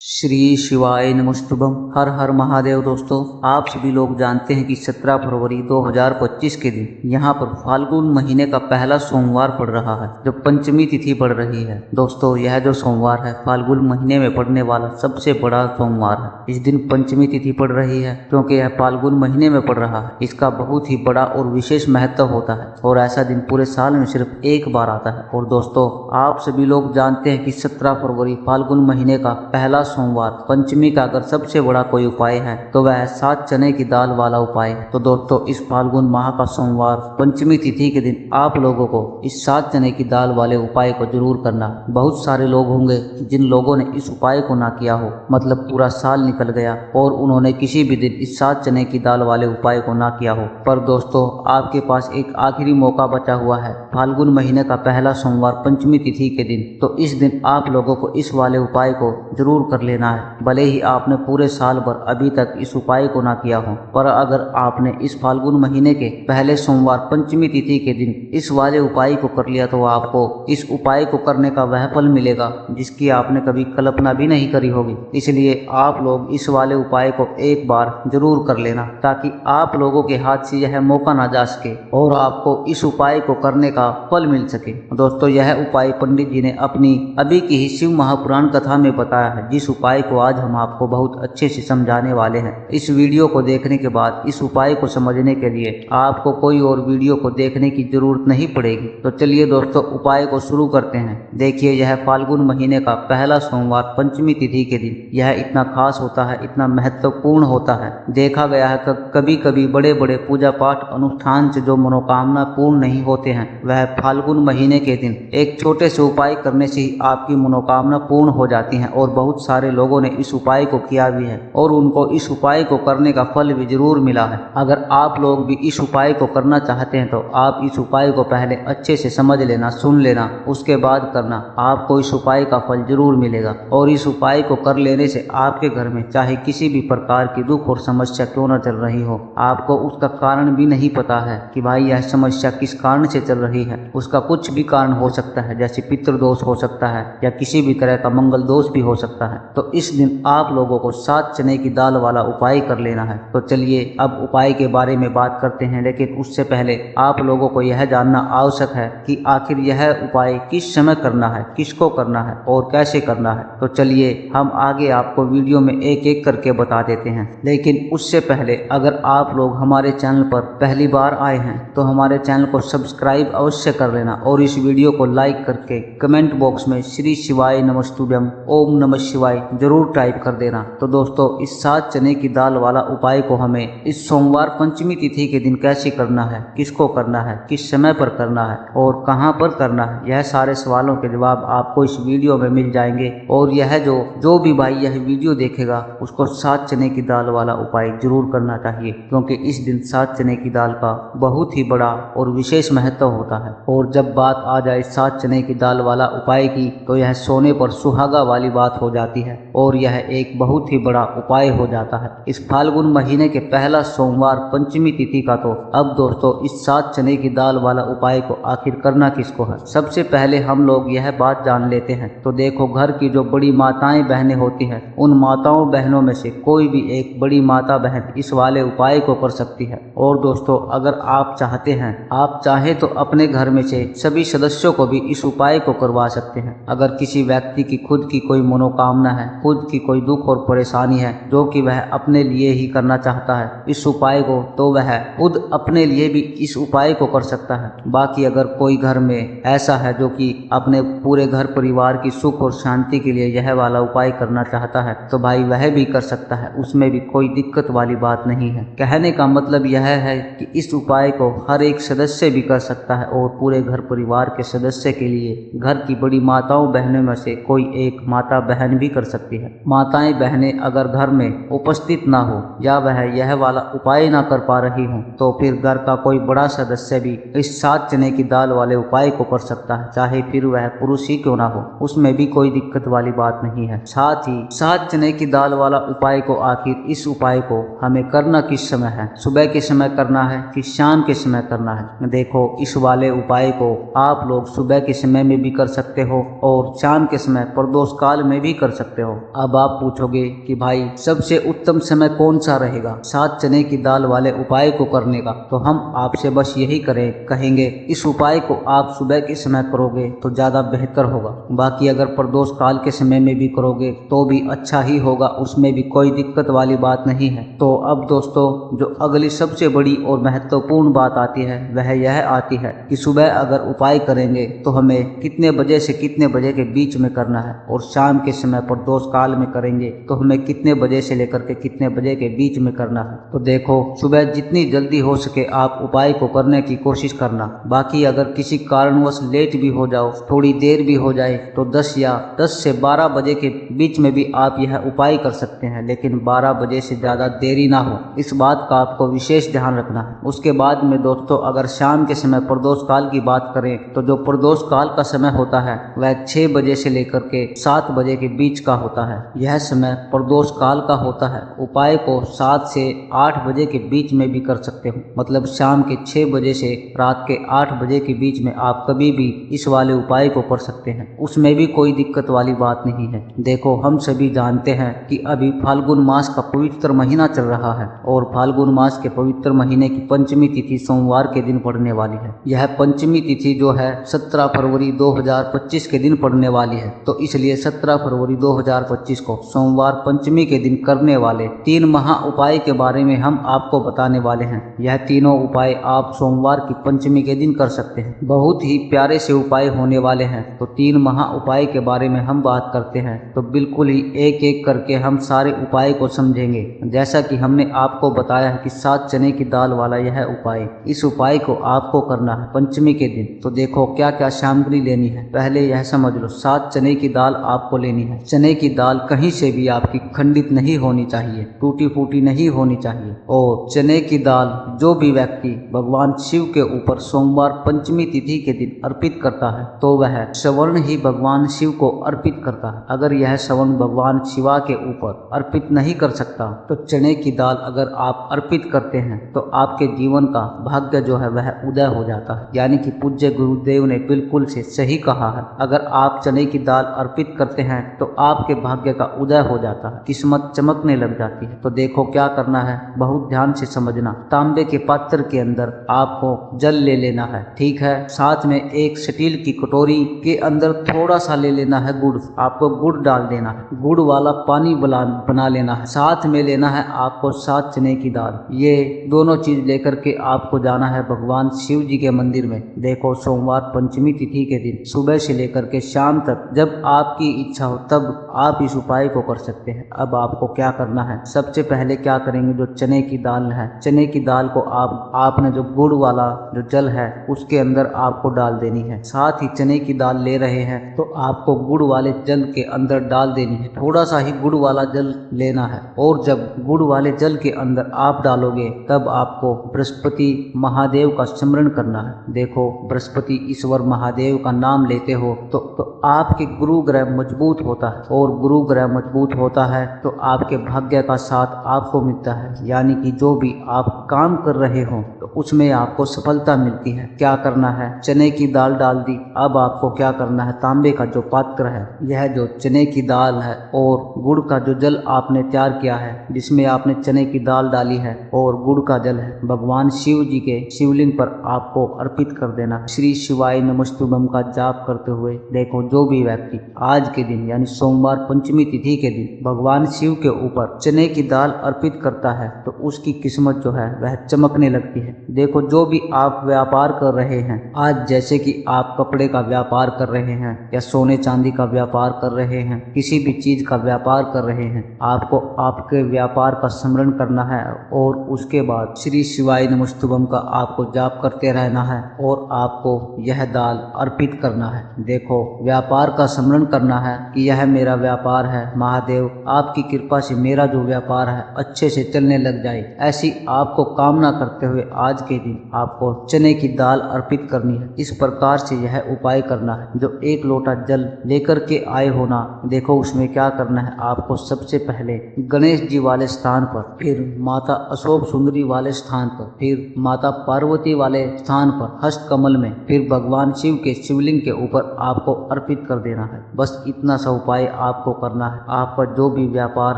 श्री शिवाय नमस्तुभम। हर हर महादेव। दोस्तों, आप सभी लोग जानते हैं कि 17 फरवरी 2025 के दिन यहाँ पर फाल्गुन महीने का पहला सोमवार पड़ रहा है, जो पंचमी तिथि पड़ रही है। दोस्तों, यह जो सोमवार है फाल्गुन महीने में पड़ने वाला सबसे बड़ा सोमवार है। इस दिन पंचमी तिथि पड़ रही है क्योंकि यह फाल्गुन महीने में पड़ रहा है। इसका बहुत ही बड़ा और विशेष महत्व होता है और ऐसा दिन पूरे साल में सिर्फ एक बार आता है। और दोस्तों, आप सभी लोग जानते हैं कि 17 फरवरी फाल्गुन महीने का पहला सोमवार पंचमी का अगर सबसे बड़ा कोई उपाय है तो वह 7 चने की दाल वाला उपाय है। तो दोस्तों, इस फाल्गुन माह का सोमवार पंचमी तिथि के दिन आप लोगों को इस 7 चने की दाल वाले उपाय को जरूर करना। बहुत सारे लोग होंगे जिन लोगों ने इस उपाय को ना किया हो, मतलब पूरा साल निकल गया और उन्होंने किसी भी दिन इस 7 चने की दाल वाले उपाय को ना किया हो। पर दोस्तों, आपके पास एक आखिरी मौका बचा हुआ है फाल्गुन महीने का पहला सोमवार पंचमी तिथि के दिन। तो इस दिन आप लोगों को इस वाले उपाय को जरूर कर लेना है। भले ही आपने पूरे साल भर अभी तक इस उपाय को ना किया हो, पर अगर आपने इस फाल्गुन महीने के पहले सोमवार पंचमी तिथि के दिन इस वाले उपाय को कर लिया तो आपको इस उपाय को करने का वह फल मिलेगा जिसकी आपने कभी कल्पना भी नहीं करी होगी। इसलिए आप लोग इस वाले उपाय को एक बार जरूर कर लेना ताकि आप लोगों के हाथ से यह मौका ना जा सके और आपको इस उपाय को करने का फल मिल सके। दोस्तों, यह उपाय पंडित जी ने अपनी अभी की ही शिव महापुराण कथा में बताया है, जिस उपाय को आज हम आपको बहुत अच्छे से समझाने वाले हैं। इस वीडियो को देखने के बाद इस उपाय को समझने के लिए आपको कोई और वीडियो को देखने की जरूरत नहीं पड़ेगी। तो चलिए दोस्तों, उपाय को शुरू करते हैं। देखिए, यह फाल्गुन महीने का पहला सोमवार पंचमी तिथि के दिन यह इतना खास होता है, इतना महत्वपूर्ण होता है। देखा गया है कि कभी कभी बड़े बड़े पूजा पाठ अनुष्ठान से जो मनोकामना पूर्ण नहीं होते हैं, वह फाल्गुन महीने के दिन एक छोटे से उपाय करने से ही आपकी मनोकामना पूर्ण हो जाती है। और बहुत सारे लोगों ने इस उपाय को किया भी है और उनको इस उपाय को करने का फल भी जरूर मिला है। अगर आप लोग भी इस उपाय को करना चाहते हैं तो आप इस उपाय को पहले अच्छे से समझ लेना, सुन लेना, उसके बाद करना। आपको इस उपाय का फल जरूर मिलेगा और इस उपाय को कर लेने से आपके घर में चाहे किसी भी प्रकार की दुख और समस्या क्यों न चल रही हो, आपको उसका कारण भी नहीं पता है कि भाई यह समस्या किस कारण से चल रही है। उसका कुछ भी कारण हो सकता है, जैसे पितृदोष हो सकता है या किसी भी तरह का मंगल दोष भी हो सकता है। तो इस दिन आप लोगों को 7 चने की दाल वाला उपाय कर लेना है। तो चलिए अब उपाय के बारे में बात करते हैं, लेकिन उससे पहले आप लोगों को यह जानना आवश्यक है कि आखिर यह उपाय किस समय करना है, किसको करना है और कैसे करना है। तो चलिए हम आगे आपको वीडियो में एक एक करके बता देते हैं। लेकिन उससे पहले अगर आप लोग हमारे चैनल पर पहली बार आए हैं तो हमारे चैनल को सब्सक्राइब अवश्य कर लेना और इस वीडियो को लाइक करके कमेंट बॉक्स में श्री शिवाय नमस्तुभ्यम ओम नमः शिवाय जरूर टाइप कर देना। तो दोस्तों, इस 7 चने की दाल वाला उपाय को हमें इस सोमवार पंचमी तिथि के दिन कैसे करना है, किसको करना है, किस समय पर करना है और कहां पर करना है, यह सारे सवालों के जवाब आपको इस वीडियो में मिल जाएंगे। और यह जो भी भाई यह वीडियो देखेगा उसको 7 चने की दाल वाला उपाय जरूर करना चाहिए, क्योंकि इस दिन 7 चने की दाल का बहुत ही बड़ा और विशेष महत्व होता है। और जब बात आ जाए 7 चने की दाल वाला उपाय की, तो यह सोने पर सुहागा वाली बात हो जाती है और यह एक बहुत ही बड़ा उपाय हो जाता है इस फाल्गुन महीने के पहला सोमवार पंचमी तिथि का। तो अब दोस्तों, इस 7 चने की दाल वाला उपाय को आखिर करना किसको है, सबसे पहले हम लोग यह बात जान लेते हैं। तो देखो, घर की जो बड़ी माताएं बहनें होती हैं, उन माताओं बहनों में से कोई भी एक बड़ी माता बहन इस वाले उपाय को कर सकती है। और दोस्तों, अगर आप चाहते हैं, आप चाहे तो अपने घर में से सभी सदस्यों को भी इस उपाय को करवा सकते हैं। अगर किसी व्यक्ति की खुद की कोई मनोकामना है, खुद की कोई दुख और परेशानी है जो कि वह अपने लिए ही करना चाहता है इस उपाय को, तो वह खुद अपने लिए भी इस उपाय को कर सकता है। बाकी अगर कोई घर में ऐसा है जो कि अपने पूरे घर परिवार की सुख और शांति के लिए यह वाला उपाय करना चाहता है, तो भाई वह भी कर सकता है, उसमें भी कोई दिक्कत वाली बात नहीं है। कहने का मतलब यह है कि इस उपाय को हर एक सदस्य भी कर सकता है और पूरे घर परिवार के सदस्य के लिए घर की बड़ी माताओं बहनों में से कोई एक माता बहन भी कर सकती है। माताएं बहनें अगर घर में उपस्थित ना हो या वह यह वाला उपाय ना कर पा रही हो, तो फिर घर का कोई बड़ा सदस्य भी इस 7 चने की दाल वाले उपाय को कर सकता है, चाहे फिर वह पुरुष ही क्यों ना हो, उसमें भी कोई दिक्कत वाली बात नहीं है। साथ ही 7 चने की दाल वाला उपाय को आखिर इस उपाय को हमें करना किस समय है, सुबह के समय करना है कि शाम के समय करना है। देखो, इस वाले उपाय को आप लोग सुबह के समय में भी कर सकते हो और शाम के समय प्रदोष काल में भी कर सकते सकते हो। अब आप पूछोगे कि भाई सबसे उत्तम समय कौन सा रहेगा 7 चने की दाल वाले उपाय को करने का, तो हम आपसे बस यही कहेंगे इस उपाय को आप सुबह के समय करोगे तो ज्यादा बेहतर होगा। बाकी अगर प्रदोष काल के समय में भी करोगे तो भी अच्छा ही होगा, उसमें भी कोई दिक्कत वाली बात नहीं है। तो अब दोस्तों जो अगली सबसे बड़ी और महत्वपूर्ण बात आती है वह यह आती है कि सुबह अगर उपाय करेंगे तो हमें कितने बजे से कितने बजे के बीच में करना है, और शाम के समय प्रदोष काल में करेंगे तो हमें कितने बजे से लेकर के कितने बजे के बीच में करना है। तो देखो सुबह जितनी जल्दी हो सके आप उपाय को करने की कोशिश करना। बाकी अगर किसी कारणवश लेट भी हो जाओ, थोड़ी देर भी हो जाए, तो 10 से 12 बजे के बीच में भी आप यह उपाय कर सकते हैं, लेकिन 12 बजे से ज्यादा देरी ना हो, इस बात का आपको विशेष ध्यान रखना है। उसके बाद में दोस्तों अगर शाम के समय प्रदोष काल की बात करें तो जो प्रदोष काल का समय होता है वह 6 बजे से लेकर के 7 बजे के बीच का होता है। यह समय प्रदोष काल का होता है। उपाय को 7 से 8 बजे के बीच में भी कर सकते हो, मतलब शाम के 6 बजे से रात के 8 बजे के बीच में आप कभी भी इस वाले उपाय को कर सकते हैं, उसमें भी कोई दिक्कत वाली बात नहीं है। देखो हम सभी जानते हैं कि अभी फाल्गुन मास का पवित्र महीना चल रहा है और फाल्गुन मास के पवित्र महीने की पंचमी तिथि सोमवार के दिन पड़ने वाली है। यह पंचमी तिथि जो है 17 फरवरी 2025 के दिन पड़ने वाली है, तो इसलिए 17 फरवरी 2025 को सोमवार पंचमी के दिन करने वाले 3 महा उपाय के बारे में हम आपको बताने वाले हैं। यह तीनों उपाय आप सोमवार की पंचमी के दिन कर सकते हैं। बहुत ही प्यारे से उपाय होने वाले हैं। तो 3 महा उपाय के बारे में हम बात करते हैं तो बिल्कुल ही एक एक करके हम सारे उपाय को समझेंगे। जैसा कि हमने आपको बताया है कि 7 चने की दाल वाला यह उपाय, इस उपाय को आपको करना है पंचमी के दिन। तो देखो क्या क्या सामग्री लेनी है, पहले यह समझ लो 7 चने की दाल आपको लेनी है। चने की दाल कहीं से भी आपकी खंडित नहीं होनी चाहिए, टूटी फूटी नहीं होनी चाहिए। और चने की दाल जो भी व्यक्ति भगवान शिव के ऊपर सोमवार पंचमी तिथि के दिन अर्पित करता है तो वह स्वर्ण ही भगवान शिव को अर्पित करता है। अगर यह स्वर्ण भगवान शिवा के ऊपर अर्पित नहीं कर सकता तो चने की दाल अगर आप अर्पित करते हैं तो आपके जीवन का भाग्य जो है वह उदय हो जाता है। यानी कि पूज्य गुरुदेव ने बिल्कुल से सही कहा है, अगर आप चने की दाल अर्पित करते हैं तो आपके भाग्य का उदय हो जाता है, किस्मत चमकने लग जाती है। तो देखो क्या करना है, बहुत ध्यान से समझना। तांबे के पात्र के अंदर आपको जल ले लेना है, ठीक है। साथ में एक स्टील की कटोरी के अंदर थोड़ा सा ले लेना है गुड़, आपको गुड़ डाल देना है, गुड़ वाला पानी बना लेना है। साथ में लेना है आपको 7 चने की दाल। ये दोनों चीज लेकर के आपको जाना है भगवान शिव जी के मंदिर में। देखो सोमवार पंचमी तिथि के दिन सुबह से लेकर के शाम तक जब आपकी इच्छा हो तब आप इस उपाय को कर सकते हैं। अब आपको क्या करना है, सबसे पहले क्या करेंगे, जो चने की दाल है, चने की दाल को आपने जो गुड़ वाला जो जल है उसके अंदर आपको डाल देनी है। साथ ही चने की दाल ले रहे हैं तो आपको गुड़ वाले जल के अंदर डाल देनी है, थोड़ा सा ही गुड़ वाला जल लेना है। और जब गुड़ वाले जल के अंदर आप डालोगे तब आपको बृहस्पति महादेव का स्मरण करना है। देखो बृहस्पति ईश्वर महादेव का नाम लेते हो तो आपके गुरु ग्रह मजबूत होता है, और गुरु ग्रह मजबूत होता है तो आपके भाग्य का साथ आपको मिलता है। यानी कि जो भी आप काम कर रहे हो तो उसमें आपको सफलता मिलती है। क्या करना है, चने की दाल डाल दी, अब आपको क्या करना है, तांबे का जो पात्र है, यह जो चने की दाल है और गुड़ का जो जल आपने तैयार किया है जिसमें आपने चने की दाल डाली है और गुड़ का जल है, भगवान शिव जी के शिवलिंग पर आपको अर्पित कर देना है। श्री शिवाय नमस्तुभ्यम का जाप करते हुए देखो जो भी व्यक्ति आज के दिन यानी सोमवार पंचमी तिथि के दिन भगवान शिव के ऊपर चने की दाल अर्पित करता है तो उसकी किस्मत जो है वह चमकने लगती है। देखो जो भी आप व्यापार कर रहे हैं आज, जैसे कि आप कपड़े का व्यापार कर रहे हैं या सोने चांदी का व्यापार कर रहे हैं, किसी भी चीज का व्यापार कर रहे हैं, आपको आपके व्यापार का स्मरण करना है और उसके बाद श्री शिवाय नमस्तुभ्यम का आपको जाप करते रहना है और आपको यह दाल अर्पित करना है। देखो व्यापार का स्मरण करना है कि यह मेरा व्यापार है, महादेव आपकी कृपा से मेरा जो व्यापार है अच्छे से चलने लग जाए, ऐसी आपको कामना करते हुए आज के दिन आपको चने की दाल अर्पित करनी है। इस प्रकार से यह उपाय करना है। जो 1 लोटा जल लेकर के आए हो ना, देखो उसमें क्या करना है। आपको सबसे पहले गणेश जी वाले स्थान पर, फिर माता अशोक सुंदरी वाले स्थान पर, फिर माता पार्वती वाले स्थान पर हस्त कमल में, फिर भगवान शिव के शिवलिंग के ऊपर आपको अर्पित कर देना है। बस इतना सा उपाय आपको करना है। आपका जो भी व्यापार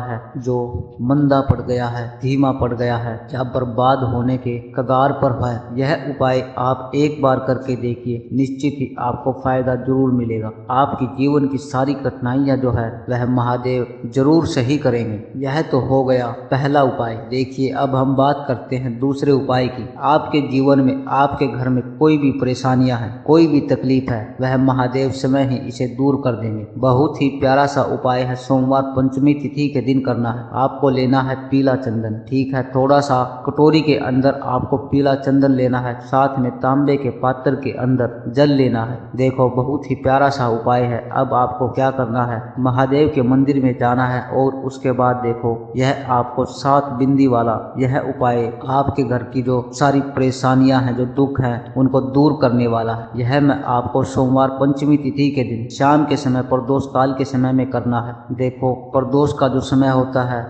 है जो मंदा पड़ गया है, धीमा पड़ गया है या बर्बाद होने के कगार पर है, यह उपाय आप एक बार करके देखिए, निश्चित ही आपको फायदा जरूर मिलेगा। आपकी जीवन की सारी कठिनाइयां जो है वह महादेव जरूर सही करेंगे। यह तो हो गया पहला उपाय। देखिए अब हम बात करते हैं दूसरे उपाय की। आपके जीवन में, आपके घर में कोई भी परेशानियां हैं, कोई भी तकलीफ है, वह महादेव समय ही इसे दूर कर देंगे। बहुत ही प्यारा सा उपाय है। सोमवार पंचमी तिथि के दिन करना है। आपको लेना है पीला चंदन, ठीक है। थोड़ा सा कटोरी के अंदर आपको पीला चंदन लेना है, साथ में तांबे के पात्र के अंदर जल लेना है। देखो बहुत ही प्यारा सा उपाय है। अब आपको क्या करना है, महादेव के मंदिर में जाना है और उसके बाद देखो यह आपको 7 बिंदी वाला यह उपाय आपके घर की जो सारी परेशानियां हैं, जो दुख हैं, उनको दूर करने वाला है। यह मैं आपको सोमवार पंचमी तिथि के दिन शाम के समय प्रदोष काल के समय में करना है। देखो प्रदोष का जो समय होता है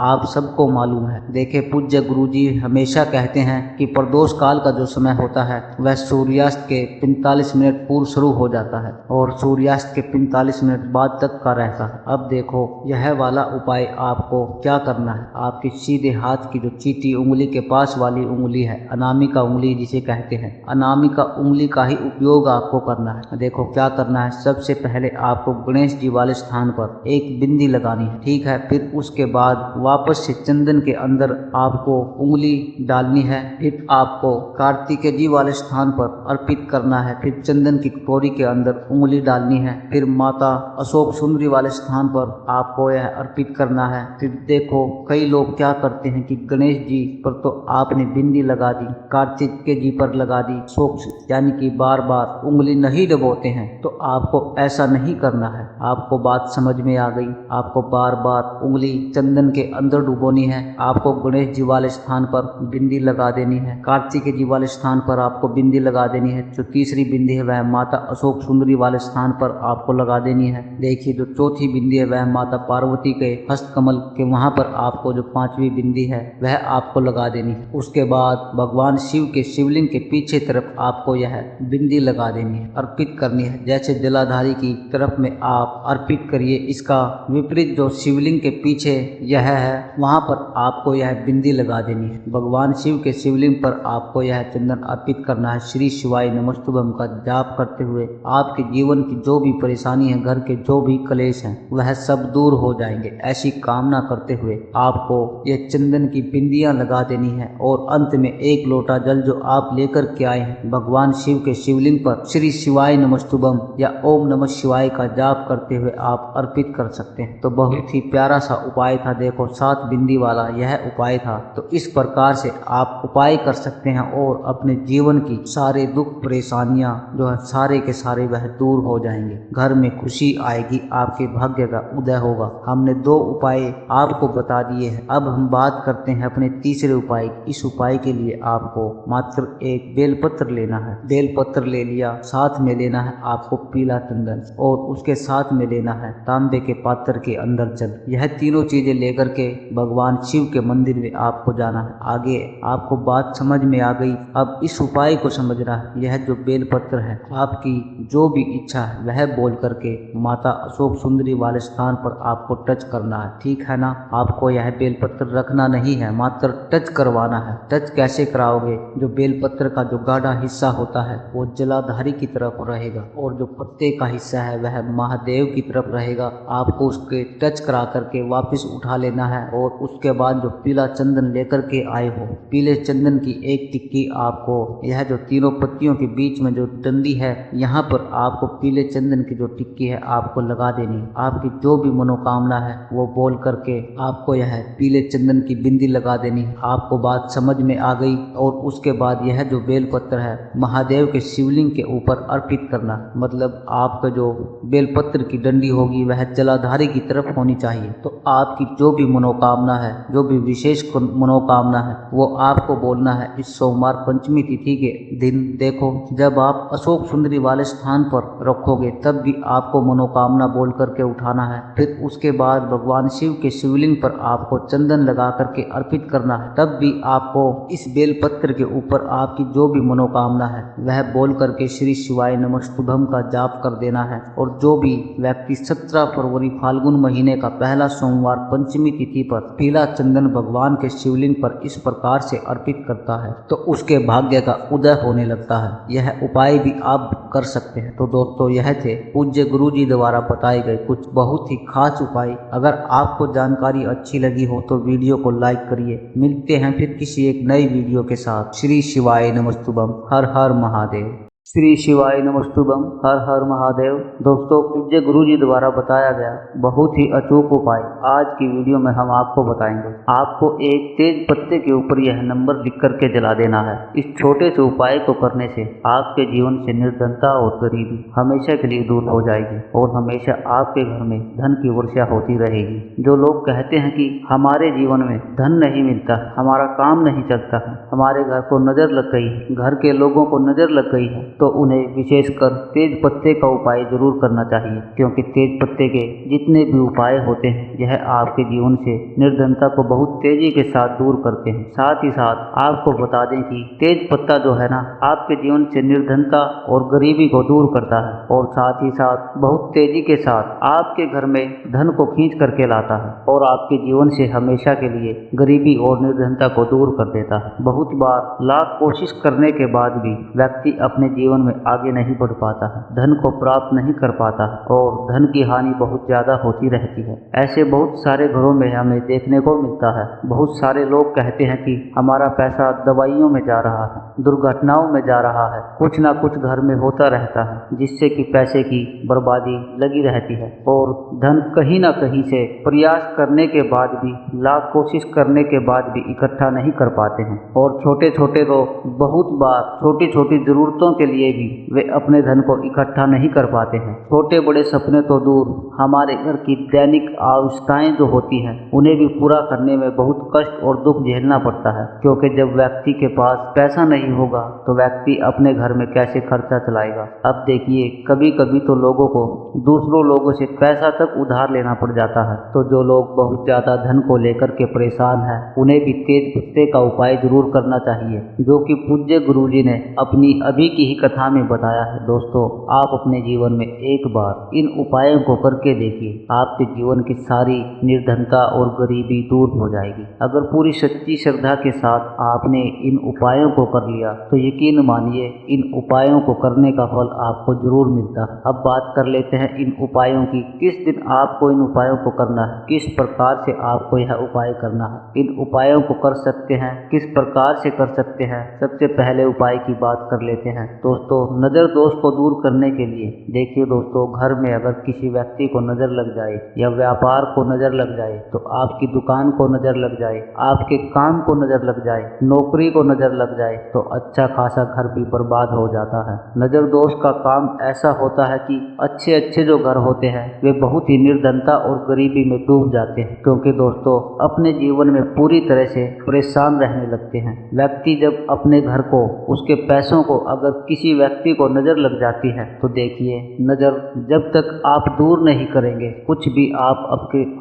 आप सबको मालूम है। देखे पूज्य गुरुजी हमेशा कहते हैं कि प्रदोष काल का जो समय होता है वह सूर्यास्त के 45 मिनट पूर्व शुरू हो जाता है और सूर्यास्त के 45 मिनट बाद तक का रहता है। अब देखो यह वाला उपाय आपको क्या करना है। आपकी सीधे हाथ की जो चीटी उंगली के पास वाली उंगली है, अनामिका उंगली जिसे कहते हैं, अनामिका उंगली का ही उपयोग आपको करना है। देखो क्या करना है, सबसे पहले आपको गणेश जी वाले स्थान पर एक बिंदी लगानी है, ठीक है। फिर उसके बाद वापस से चंदन के अंदर आपको उंगली डालनी है। फिर आपको कार्तिकेय जी वाले स्थान पर अर्पित करना है। फिर चंदन की कटोरी के अंदर उंगली डालनी है। फिर माता अशोक सुंदरी वाले स्थान पर आपको यह अर्पित करना है। फिर देखो कई लोग क्या करते हैं कि गणेश जी पर तो आपने बिंदी लगा दी, कार्तिकेय जी पर लगा दी, अशोक यानी कि बार बार उंगली नहीं डबोते हैं। तो आपको ऐसा नहीं करना है। आपको बात समझ में आ गई। आपको बार बार उंगली चंदन के अंदर डुबोनी है। आपको गणेश जी वाले स्थान पर बिंदी लगा देनी है। कार्तिकेय जी वाले स्थान पर आपको बिंदी लगा देनी है। जो तीसरी बिंदी है वह माता अशोक सुंदरी वाले स्थान पर आपको लगा देनी है। देखिए जो चौथी बिंदी है वह माता पार्वती के हस्त कमल के वहां पर आपको जो 5वीं बिंदी है वह आपको लगा देनी है। उसके बाद भगवान शिव के शिवलिंग के पीछे तरफ आपको यह बिंदी लगा देनी है, अर्पित करनी है। जैसे जलाधारी की तरफ में आप अर्पित करिए, इसका विपरीत जो शिवलिंग के पीछे यह है वहां पर आपको यह बिंदी लगा देनी है। भगवान शिव के शिवलिंग पर आपको यह चंदन अर्पित करना है। श्री शिवाय नमस्तुभम का जाप करते हुए आपके जीवन की जो भी परेशानी है, घर के जो भी क्लेश हैं, वह सब दूर हो जाएंगे। ऐसी कामना करते हुए आपको यह चंदन की बिंदियां लगा देनी है और अंत में 1 लोटा जल जो आप लेकर के आए हैं भगवान शिव के शिवलिंग पर श्री शिवाय नमस्तुभम या ओम नमः शिवाय का जाप करते हुए आप अर्पित कर सकते हैं। तो बहुत ही प्यारा सा उपाय था। देखो 7 बिंदी वाला यह उपाय था। तो इस प्रकार से आप उपाय कर सकते हैं और अपने जीवन की सारे दुख परेशानियां जो है सारे के सारे वह दूर हो जाएंगे। घर में खुशी आएगी, आपके भाग्य का उदय होगा। हमने 2 उपाय आपको बता दिए हैं। अब हम बात करते हैं अपने तीसरे उपाय। इस उपाय के लिए आपको मात्र एक बेलपत्र लेना है। बेलपत्र ले लिया, साथ में लेना है आपको पीला चंदन और उसके साथ में लेना है तांबे के पात्र के अंदर जल। यह तीनों चीजें लेकर के भगवान शिव के मंदिर में आपको जाना है। आगे आपको बात समझ में आ गई। अब इस उपाय को समझना है। यह जो बेलपत्र है, आपकी जो भी इच्छा है वह बोल करके माता अशोक सुंदरी वाले स्थान पर आपको टच करना है, ठीक है ना। आपको यह बेलपत्र रखना नहीं है, मात्र टच करवाना है। टच कैसे कराओगे, जो बेलपत्र का जो गाढ़ा हिस्सा होता है वो जलाधारी की तरफ रहेगा और जो पत्ते का हिस्सा है वह महादेव की तरफ रहेगा। आपको उसके टच करा करके वापस उठा लेना है और उसके बाद जो पीला चंदन लेकर के आए हो, पीले चंदन की एक टिक्की आपको यह जो तीनों पत्तियों के बीच में जो डंडी है यहाँ पर आपको पीले चंदन की जो टिक्की है आपको लगा देनी है। आपकी जो भी मनोकामना है वो बोल करके आपको यह पीले चंदन की बिंदी लगा देनी है। आपको बात समझ में आ गई। और उसके बाद यह जो बेलपत्र है महादेव के शिवलिंग के ऊपर अर्पित करना, मतलब आपका जो बेलपत्र की डंडी होगी वह जलाधारी की तरफ होनी चाहिए। तो आपकी जो भी मनोकामना है, जो भी विशेष मनोकामना है, वो आपको बोलना है इस सोमवार पंचमी तिथि के दिन। देखो, जब आप अशोक सुंदरी वाले स्थान पर रखोगे तब भी आपको मनोकामना बोल करके उठाना है। फिर उसके बाद भगवान शिव के शिवलिंग पर आपको चंदन लगा करके अर्पित करना है। तब भी आपको इस बेलपत्र के ऊपर आपकी जो भी मनोकामना है वह बोल करके श्री शिवाय नमस्तुभम का जाप कर देना है। और जो भी व्यक्ति 17 फरवरी फाल्गुन महीने का पहला सोमवार पंचमी तिथि पर पीला चंदन भगवान के शिवलिंग पर इस प्रकार से अर्पित करता है तो उसके भाग्य का उदय होने लगता है। यह उपाय भी आप कर सकते हैं। तो दोस्तों, यह थे पूज्य गुरु जी द्वारा बताए गए कुछ बहुत ही खास उपाय। अगर आपको जानकारी अच्छी लगी हो तो वीडियो को लाइक करिए। मिलते हैं फिर किसी एक नई वीडियो के साथ। श्री शिवाय नमस्तुभम। हर हर महादेव। श्री शिवाय नमस्तुभम। हर हर महादेव। दोस्तों, पूज्य गुरु जी द्वारा बताया गया बहुत ही अचूक उपाय आज की वीडियो में हम आपको बताएंगे। आपको एक तेज पत्ते के ऊपर यह नंबर लिख करके जला देना है। इस छोटे से उपाय को करने से आपके जीवन से निर्धनता और गरीबी हमेशा के लिए दूर हो जाएगी और हमेशा आपके घर में धन की वर्षा होती रहेगी। जो लोग कहते हैं कि हमारे जीवन में धन नहीं मिलता, हमारा काम नहीं चलता है, हमारे घर को नजर लग गई है, घर के लोगों को नजर लग गई है, तो उन्हें विशेषकर तेज पत्ते का उपाय जरूर करना चाहिए। क्योंकि तेज पत्ते के जितने भी उपाय होते हैं यह आपके जीवन से निर्धनता को बहुत तेजी के साथ दूर करते हैं। साथ ही साथ आपको बता दें कि तेज पत्ता जो है ना, आपके जीवन से निर्धनता और गरीबी को दूर करता है और साथ ही साथ बहुत तेजी के साथ आपके घर में धन को खींच करके लाता है और आपके जीवन से हमेशा के लिए गरीबी और निर्धनता को दूर कर देता है। बहुत बार लाख कोशिश करने के बाद भी व्यक्ति अपने जीवन में आगे नहीं बढ़ पाता है, धन को प्राप्त नहीं कर पाता है और धन की हानि बहुत ज्यादा होती रहती है। ऐसे बहुत सारे घरों में हमें देखने को मिलता है। बहुत सारे लोग कहते हैं कि हमारा पैसा दवाइयों में जा रहा है, दुर्घटनाओं में जा रहा है, कुछ ना कुछ घर में होता रहता है जिससे कि पैसे की बर्बादी लगी रहती है और धन कहीं ना कहीं से प्रयास करने के बाद भी, लाख कोशिश करने के बाद भी इकट्ठा नहीं कर पाते हैं। और छोटे छोटे तो बहुत बार छोटी छोटी जरूरतों के लिए भी वे अपने धन को इकट्ठा नहीं कर पाते हैं। छोटे बड़े सपने तो दूर, हमारे घर की दैनिक आवश्यकताएं जो होती हैं उन्हें भी पूरा करने में बहुत कष्ट और दुख झेलना पड़ता है। क्योंकि जब व्यक्ति के पास पैसा नहीं होगा तो व्यक्ति अपने घर में कैसे खर्चा चलाएगा। अब देखिए, कभी कभी तो लोगों को दूसरों लोगों से पैसा तक उधार लेना पड़ जाता है। तो जो लोग बहुत ज्यादा धन को लेकर के परेशान हैं उन्हें भी तेज पत्ते का उपाय जरूर करना चाहिए, जो कि पूज्य गुरु जी ने अपनी अभी की ही कथा में बताया है। दोस्तों, आप अपने जीवन में एक बार इन उपायों को करके देखिए, आपके जीवन की सारी निर्धनता और गरीबी दूर हो जाएगी। अगर पूरी सच्ची श्रद्धा के साथ आपने इन उपायों को कर लिया तो यकीन मानिए इन उपायों को करने का फल आपको जरूर मिलता है। अब बात कर लेते हैं इन उपायों की। किस दिन आपको इन उपायों को करना है, किस प्रकार से आपको यह उपाय करना है, इन उपायों को कर सकते हैं, किस प्रकार से कर सकते हैं। सबसे पहले उपाय की बात कर लेते हैं। दोस्तों, नजर दोष को दूर करने के लिए देखिए दोस्तों, घर में अगर किसी व्यक्ति को नजर लग जाए या व्यापार को नजर लग जाए, तो आपकी दुकान को नजर लग जाए, आपके काम को नजर लग जाए, नौकरी को नजर लग जाए, तो अच्छा खासा घर भी बर्बाद हो जाता है। नजर दोष का काम ऐसा होता है कि अच्छे अच्छे जो घर होते हैं वे बहुत ही निर्धनता और गरीबी में डूब जाते हैं। क्योंकि दोस्तों, अपने जीवन में पूरी तरह से परेशान रहने लगते हैं। व्यक्ति जब अपने घर को, उसके पैसों को अगर किसी व्यक्ति को नजर लग जाती है तो देखिए, नजर जब तक आप दूर नहीं करेंगे, कुछ भी आप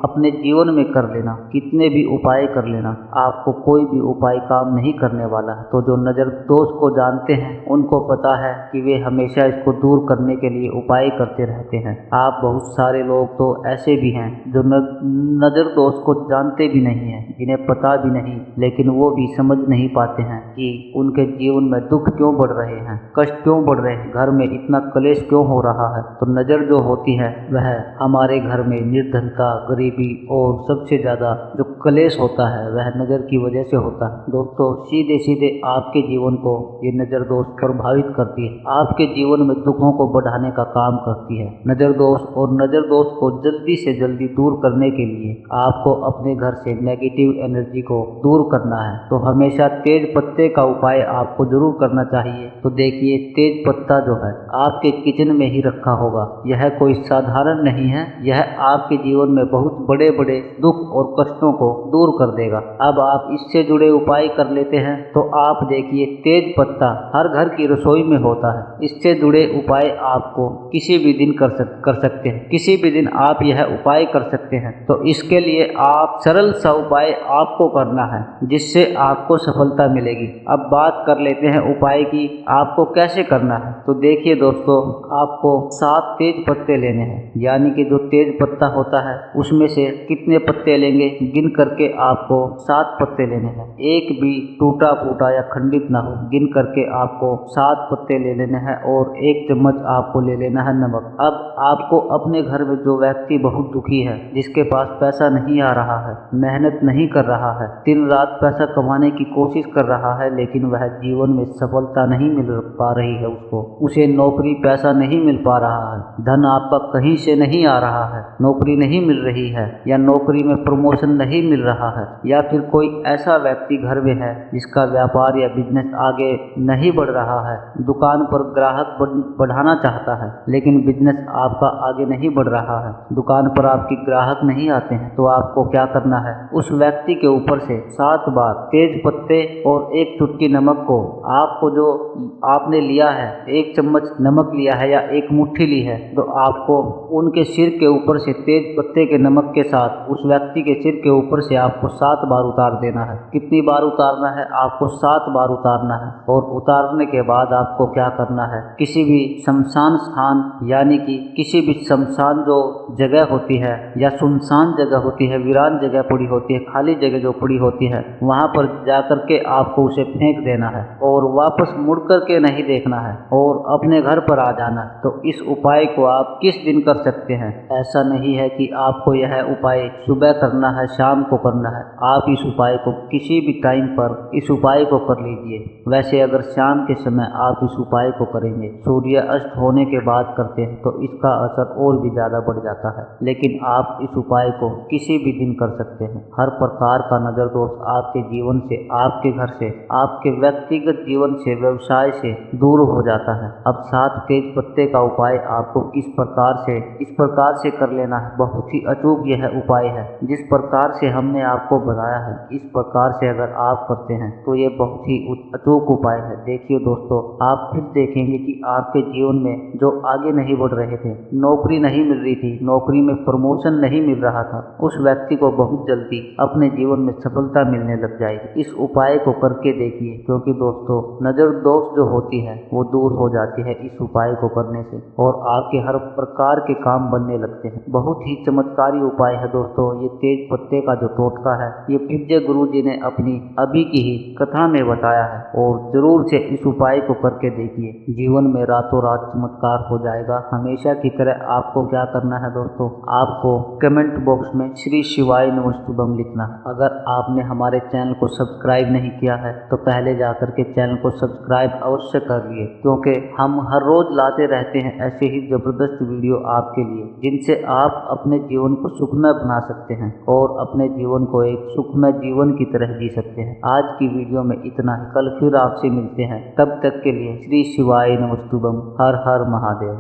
अपने जीवन में कर लेना, कितने भी उपाय कर लेना, आपको कोई भी उपाय काम नहीं करने वाला है। तो जो नजर दोष को जानते हैं उनको पता है कि वे हमेशा इसको दूर करने के लिए उपाय करते रहते हैं। आप बहुत सारे लोग तो ऐसे भी हैं जो नजर दोष को जानते भी नहीं है, जिन्हें पता भी नहीं, लेकिन वो भी समझ नहीं पाते हैं कि उनके जीवन में दुख क्यों बढ़ रहे हैं, कष्ट क्यों बढ़ रहे हैं, घर में इतना क्लेश क्यों हो रहा है। तो नजर जो होती है वह हमारे घर में निर्धनता, गरीबी और सबसे ज्यादा जो क्लेश होता है वह नजर की वजह से होता है। दोस्तों, सीधे सीधे आपके जीवन को ये नजर दोष प्रभावित करती है, आपके जीवन में दुखों को बढ़ाने का काम करती है। नजर दोष और नजर दोष को जल्दी से जल्दी दूर करने के लिए आपको अपने घर से नेगेटिव एनर्जी को दूर करना है। तो हमेशा तेज पत्ते का उपाय आपको जरूर करना चाहिए। तो देखिए, तेज पत्ता जो है आपके किचन में ही रखा होगा, यह कोई साधारण नहीं है, यह आपके जीवन में बहुत बड़े बड़े दुख और कष्टों को दूर कर देगा। अब आप इससे जुड़े उपाय कर लेते हैं तो आप देखिए तेज पत्ता हर घर की रसोई में होता है। इससे जुड़े उपाय आपको किसी भी दिन कर सकते हैं, किसी भी दिन आप यह उपाय कर सकते हैं। तो इसके लिए आप सरल सा उपाय आपको करना है जिससे आपको सफलता मिलेगी। अब बात कर लेते हैं उपाय की, आपको कैसे करना है। तो देखिए दोस्तों, आपको 7 तेज पत्ते लेने हैं, यानी कि जो तेज पत्ता होता है उसमें से कितने पत्ते लेंगे गिन करके आपको 7 पत्ते लेने हैं। एक भी टूटा फूटा या खंडित ना हो, गिन करके आपको 7 पत्ते ले लेने हैं और 1 चम्मच आपको ले लेना है नमक। अब आपको अपने घर में जो व्यक्ति बहुत दुखी है, जिसके पास पैसा नहीं आ रहा है, मेहनत नहीं कर रहा है, दिन रात पैसा कमाने की कोशिश कर रहा है, लेकिन वह जीवन में सफलता नहीं मिल पा रही है, उसे नौकरी पैसा नहीं मिल पा रहा है, धन आपका कहीं से नहीं आ रहा है, नौकरी नहीं मिल रही है या नौकरी में प्रमोशन नहीं मिल रहा है, या फिर कोई ऐसा व्यक्ति घर में है जिसका व्यापार या बिजनेस आगे नहीं बढ़ रहा है, दुकान पर ग्राहक बढ़ाना चाहता है लेकिन बिजनेस आपका आगे नहीं बढ़ रहा है, दुकान पर आपकी ग्राहक नहीं आते हैं, तो आपको क्या करना है, उस व्यक्ति के ऊपर से 7 बार तेज पत्ते और 1 चुटकी नमक को, आपको जो आपने लिया है 1 चम्मच नमक लिया है या 1 मुट्ठी ली है, तो आपको उनके सिर के ऊपर से तेज पत्ते के नमक के साथ उस व्यक्ति के सिर के ऊपर से आपको 7 बार उतार देना है। कितनी बार उतारना है? आपको 7 बार उतारना है। और उतारने के बाद आपको क्या करना है, किसी भी शमशान स्थान, यानी कि किसी भी शमशान जो जगह होती है या सुनसान जगह होती है, वीरान जगह पड़ी होती है, खाली जगह जो पड़ी होती है, वहां पर जाकर के आपको उसे फेंक देना है और वापस मुड़ करके नहीं देखना है और अपने घर पर आ जाना है। तो इस उपाय को आप किस दिन कर सकते हैं? ऐसा नहीं है कि आपको यह उपाय सुबह करना है, शाम को करना है। आप इस उपाय को किसी भी टाइम पर इस उपाय को कर लीजिए। वैसे अगर शाम के समय आप इस उपाय को करेंगे, सूर्य अस्त होने के बाद करते हैं, तो इसका असर और भी ज्यादा बढ़ जाता है। लेकिन आप इस उपाय को किसी भी दिन कर सकते हैं। हर प्रकार का नजर दोष आपके जीवन से, आपके घर से, आपके व्यक्तिगत जीवन से, व्यवसाय से दूर हो जाता है। अब 7 तेज पत्ते का उपाय आपको इस प्रकार से कर लेना है। बहुत ही अचूक यह उपाय है। जिस प्रकार से हमने आपको बताया है, इस प्रकार से अगर आप करते हैं तो ये बहुत ही अचूक उपाय है। देखिए दोस्तों, आप खुद देखेंगे कि आपके जीवन में जो आगे नहीं बढ़ रहे थे, नौकरी नहीं मिल रही थी, नौकरी में प्रमोशन नहीं मिल रहा था, उस व्यक्ति को बहुत जल्दी अपने जीवन में सफलता मिलने लग जाएगी। इस उपाय को करके देखिए, क्योंकि दोस्तों नजर दोष जो होती है वो दूर हो जाती है इस उपाय को करने से, और आपके हर प्रकार के काम बनने लगते हैं। बहुत ही चमत्कारी उपाय है दोस्तों ये तेज पत्ते का जो टोटका है, ये पूज्य गुरु जी ने अपनी अभी की ही कथा में बताया है, और जरूर से इस उपाय को करके देखिए, जीवन में रातों रात चमत्कार हो जाएगा। हमेशा की तरह आपको क्या करना है दोस्तों, आपको कमेंट बॉक्स में श्री शिवाय नमस्तुभम लिखना है। अगर आपने हमारे चैनल को सब्सक्राइब नहीं किया है तो पहले जाकर के चैनल को सब्सक्राइब अवश्य कर लिए, क्योंकि हम हर रोज लाते रहते हैं ऐसे ही जबरदस्त वीडियो आपके लिए, जिनसे आप अपने जीवन को सुखमय बना सकते हैं और अपने जीवन को एक सुखमय जीवन की तरह जी सकते हैं। आज की वीडियो में इतना ही, कल फिर आपसे मिलते हैं। तब तक के लिए श्री शिवाय नमस्तुभम। हर हर महादेव।